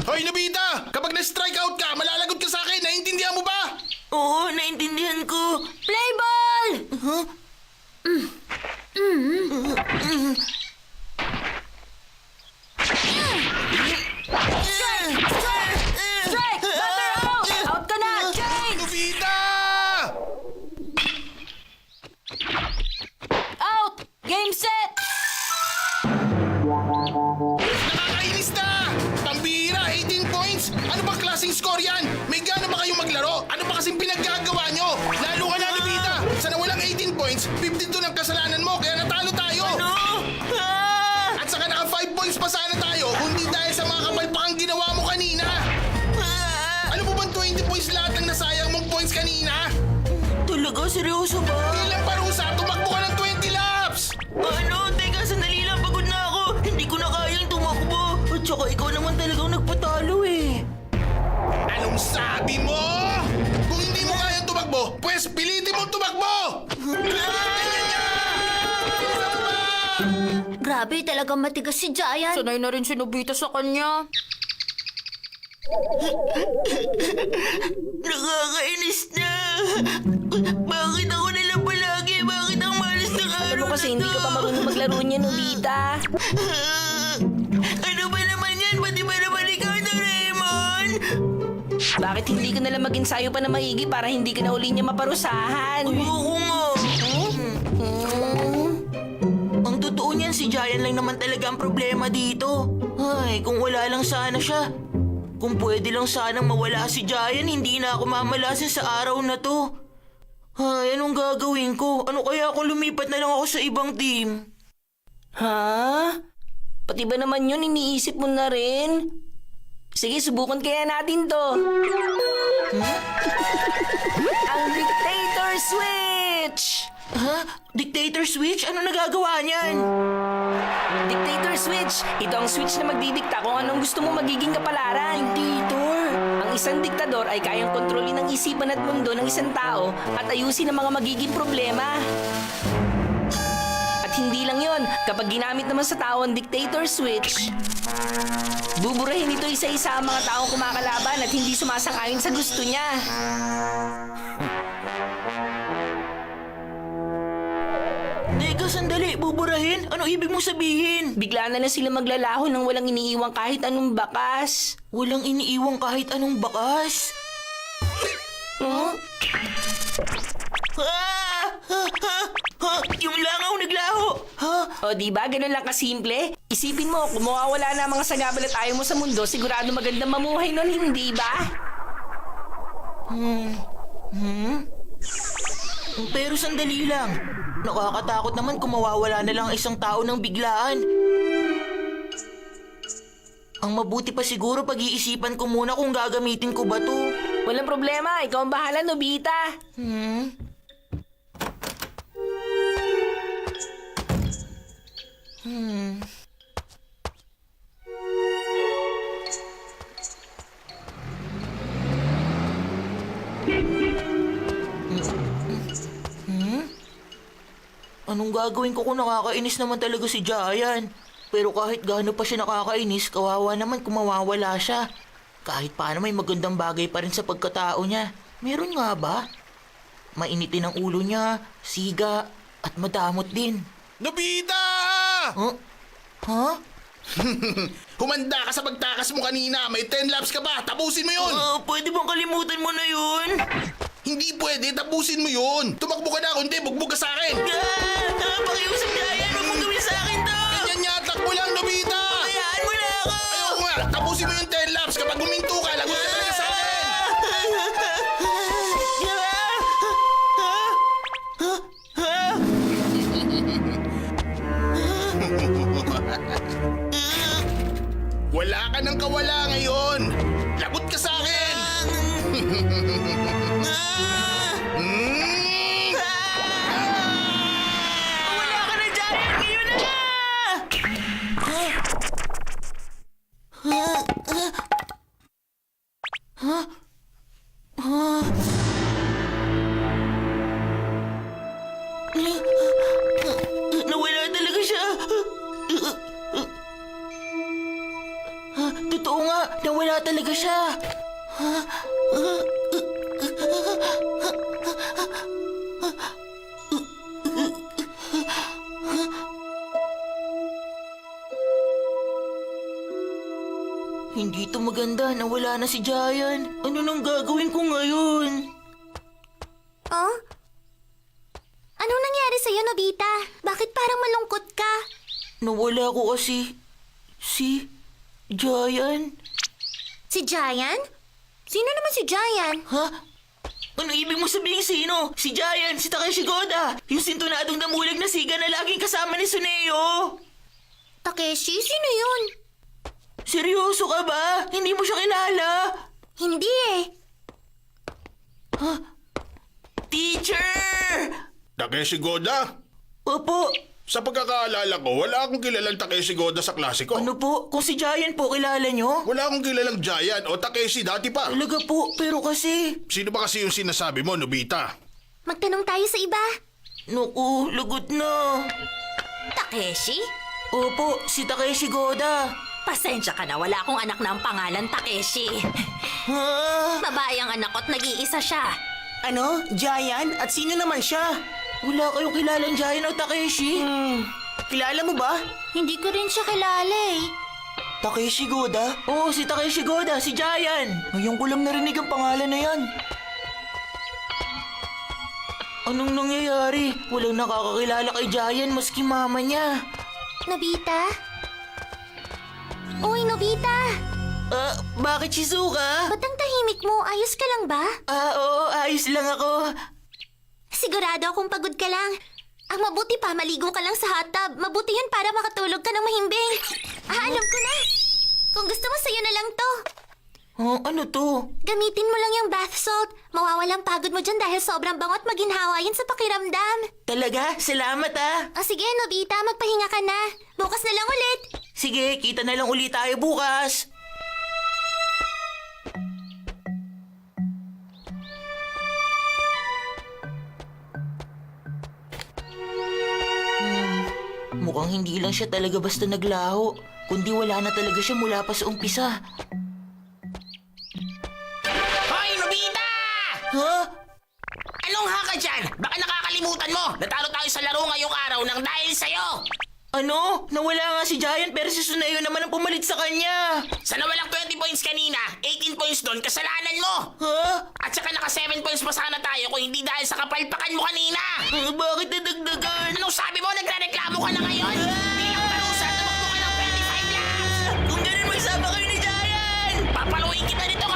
Hoy, Nobita! Kapag na-strike out ka, malalagot ka sa akin. Naiintindihan mo ba? Oo, naintindihan ko. Play ball! Huh? Strike! Batter out! Out ka na! Change! Nobita! Out! Game set! Nakakainis na! Pambihira, 18 points! Ano ba klaseng score yan? May gana ba kayong maglaro? Ano ba kasing pinaggagawa nyo? Lalo ka na, Nobita! Sa nawalang 18 points, 52 ng kasalanan mo, kaya natalo tayo! Ano? Ah! At saka naka 5 points pa sana tayo, kundi dahil sa mga kapalpakang ginawa mo kanina! Ah! Ano mo bang 20 points lahat ng nasayang mong points kanina? Talaga? Seryoso ba? Ilang parusa, tumakbo ka ng 20 laps! Ano? Teka, sandali lang. Pagod na ako. Hindi ko na kayang tumakbo. At saka ikaw naman talagang nagpatalo eh. Anong sabi mo? Kung hindi mo kayang tumakbo, pues pilitin mong tumakbo! Grabe, talagang matigas si Giant. Sanay na rin si Nobita sa kanya. Nakakainis na. Bakit ako nalang palagi? Bakit ang malas ng araw Alam mo kasi hindi ka pa marunong maglaro niya, Nobita. Ano ba naman yan? Pati ba naman ikaw, Doraemon? Bakit hindi ka nalang mag-ensayo pa na maigi para hindi ka na uli niya maparusahan? Ayoko nga. Ang totoo niyan, si Giant lang naman talaga ang problema dito. Ay, kung wala lang sana siya. Kung pwede lang sanang mawala si Giant, hindi na ako mamalasin sa araw na to. Ay, anong gagawin ko? Ano kaya kung lumipat na lang ako sa ibang team? Ha? Pati ba naman yun iniisip mo na rin? Sige, subukan kaya natin to. Ang Dictator Switch! Ha? Dictator Switch? Ano nagagawa niyan? Dictator Switch! Ito ang switch na magdidikta kung anong gusto mo magiging kapalaran. Dictator! Ang isang diktador ay kayang kontrolin ang isipan at mundo ng isang tao at ayusin ang mga magiging problema. At hindi lang yon, kapag ginamit naman sa tao ang Dictator Switch, buburahin ito isa-isa ang mga taong kumakalaban at hindi sumasang-ayon sa gusto niya. Teka, sandali. Buburahin? Ano ibig mo sabihin? Bigla na lang sila maglalaho nang walang iniiwang kahit anong bakas. Walang iniiwang kahit anong bakas. Huh? Ah! Ha! Ha! Ha! Yung langaw naglaho! Ha? O di ba ganun lang kasimple? Isipin mo, kung mawawala na ang mga sagabal at ayaw mo sa mundo, sigurado magandang mamuhay nun, hindi ba? Pero sandali lang. Nakakatakot naman kung mawawala na lang ang isang tao ng biglaan. Ang mabuti pa siguro pag-iisipan ko muna kung gagamitin ko ba to. Walang problema, ikaw ang bahala, Nobita. Anong gagawin ko kung nakakainis naman talaga si Giant? Pero kahit gaano pa siya nakakainis, kawawa naman kung mawawala siya. Kahit paano may magandang bagay pa rin sa pagkatao niya. Meron nga ba? Mainitin ang ulo niya, siga, at madamot din. Nobita! Huh? Huh? Humanda ka sa pagtakas mo kanina. May 10 laps ka pa. Tapusin mo yun. Pwede bang kalimutan mo na yun? Hindi pwede. Tapusin mo yun. Tumakbo ka na. Kundi bugbog ka sa akin. Pakiusap Giant, huwag mong gawin sa akin to! Ganyan niya. Takbo lang, Nobita. Hayaan mo na ako! Ayoko nga. Tapusin mo yung 10 laps. Kapag huminto ka, lagot ka talaga sa akin. Wala ka ng kawala ngayon. Lagot ka sa akin. Wala ka na, Giant! Ngayon na! Nawala talaga siya. Totoo nga, nawala nawala talaga siya. Hindi to maganda, nawala na si Giant. Ano nang gagawin ko ngayon? Oh? Anong nangyari sa'yo, Nobita? Bakit parang malungkot ka? Nawala ko kasi si Giant. Si Giant? Sino naman si Giant? Ha? Ano ibig mo sabihin sino? Si Giant, si Takeshi Goda. Yung sintunadong damulag na siga na laging kasama ni Suneo. Takeshi? Sino yun? Seryoso ka ba? Hindi mo siya kilala? Hindi eh. Teacher! Takeshi Goda? Opo. Sa pagkakaalala ko, wala akong kilalang Takeshi Goda sa klase ko. Ano po? Kung si Giant po kilala nyo? Wala akong kilalang Giant o Takeshi dati pa. Talaga po, pero kasi... Sino ba kasi yung sinasabi mo, Nobita? Magtanong tayo sa iba. Naku, lagot na. Takeshi? Opo, si Takeshi Goda. Pasensya ka na, wala akong anak na ang pangalan Takeshi. Ha? Babae ang anak ko at nag-iisa siya. Ano? Giant? At sino naman siya? Wala kayong kilalang Giant o Takeshi? Kilala mo ba? Hindi ko rin siya kilala eh. Takeshi Goda? Oo, si Takeshi Goda, si Giant. Ngayon ko lang narinig ang pangalan na yan. Anong nangyayari? Walang nakakakilala kay Giant maski mama niya. Nobita? Uy, Nobita! Bakit Shizuka? Ba't ang tahimik mo? Ayos ka lang ba? Oo, ayos lang ako. Sigurado akong pagod ka lang. Ang mabuti pa, maligo ka lang sa hot tub. Mabuti yun para makatulog ka ng mahimbing. Alam ko na. Kung gusto mo, sa'yo na lang to. Oh, ano to? Gamitin mo lang yung bath salt. Mawawalang pagod mo dyan dahil sobrang bango at maginhawa yun sa pakiramdam. Talaga? Salamat ah. O sige, Nobita, magpahinga ka na. Bukas na lang ulit. Sige, kita na lang ulit tayo bukas. Mukhang hindi lang siya talaga basta naglaho, kundi wala na talaga siya mula pa sa umpisa. Hoy, Nobita! Ha? Anong haka dyan? Baka nakakalimutan mo. Natalo tayo sa laro ngayong araw nang dahil sa'yo. Ano? Nawala nga si Giant pero si Suneo naman ang pumalit sa kanya. Sa nawalang 20 points kanina, 18 points doon, kasalanan mo. Ha? At saka naka 7 points pa sana tayo kung hindi dahil sa kapalpakan mo kanina. Bakit nadagdagan? Anong sabi mo? Nagre-reklamo ka na ngayon? Bilang parusa, tumakbo ka ng 25 laps. Kung ganun magsama kayo ni Giant! Papaluin kita nito.